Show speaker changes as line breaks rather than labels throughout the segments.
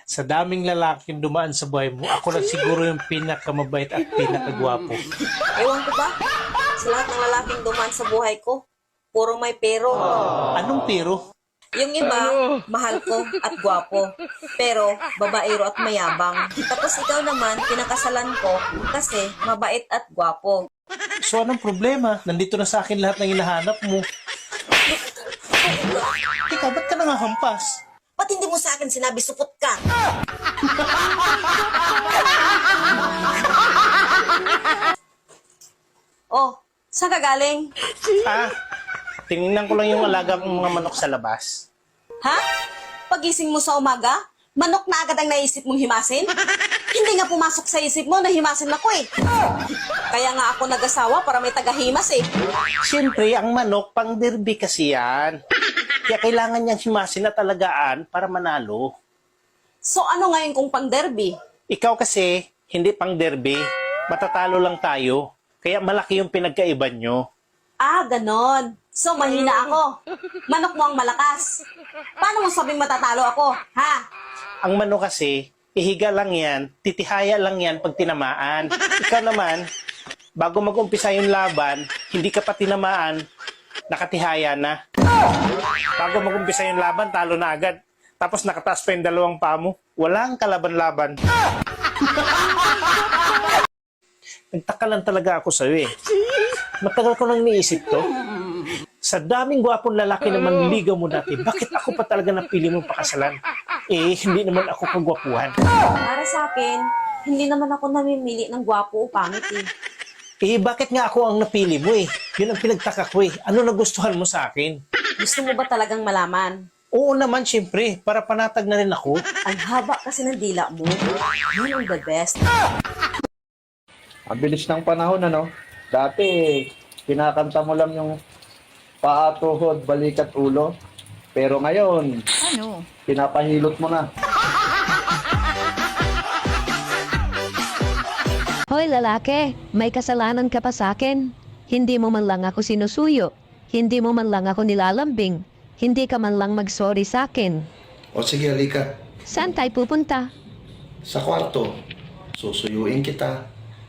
Sa daming lalaking dumaan sa buhay mo, ako lang siguro yung pinakamabait at pinakagwapo.
Ewan ko ba? Sa lahat ng lalaking dumaan sa buhay ko, puro may pero.
Anong pero?
Yung iba, mahal ko at gwapo. Pero, babaero at mayabang. Tapos ikaw naman, pinakasalan ko kasi mabait at gwapo.
So anong problema? Nandito na sa akin lahat ng hinahanap mo. Teka, ba't ka nangahampas?
Ba't hindi mo sa akin sinabi supot ka? Oh, saan ka galing?
Tinignan ko lang yung alaga kong mga manok sa labas.
Ha? Pagising mo sa umaga, manok na agad ang naisip mong himasin? Hindi nga pumasok sa isip mo na himasin ako eh. Kaya nga ako nag-asawa para may tagahimas eh.
Siyempre, ang manok, pang derby kasi yan. Kaya kailangan niyang himasin at alagaan para manalo.
So ano ngayon kung pang derby?
Ikaw kasi, hindi pang derby. Matatalo lang tayo. Kaya malaki yung pinagkaiban nyo.
Ah, ganon. So mahina ako. Manok mo ang malakas. Paano mo sabing matatalo ako, ha?
Ang manok kasi, ihiga lang yan, titihaya lang yan pag tinamaan. Ikaw naman, bago mag-umpisa yung laban, hindi ka pa tinamaan, nakatihaya na. Bago mag-umpisa yung laban, talo na agad. Tapos nakataas pa yung dalawang paa mo. Walang kalaban-laban. Nagtaka lang talaga ako sa'yo eh. Matagal ko nang niisip to. Sa daming gwapong lalaki na manligaw mo dati, bakit ako pa talaga napili mong pakasalan? Eh, hindi naman ako kagwapuhan.
Para sa akin, hindi naman ako namimili ng gwapo o pangit eh.
Eh, bakit nga ako ang napili mo eh? Yun ang pinagtaka ko eh. Ano nagustuhan mo sa akin?
Gusto mo ba talagang malaman?
Oo naman, syempre. Para panatag na rin ako.
Ang haba kasi ng dila mo. Yun ang the best.
Ang bilis ng panahon, ano? Dati, kinakanta mo lang yung paa, tuhod, balikat, ulo. Pero ngayon, pinapahilot mo na.
Hoy lalaki, may kasalanan ka pa sa akin. Hindi mo man lang ako sinusuyo. Hindi mo man lang ako nilalambing. Hindi ka man lang mag-sorry sa akin.
O sige, halika.
Saan tayo pupunta?
Sa kwarto, susuyuin kita,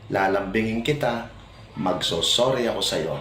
lalambingin kita, magsosorry ako sa'yo.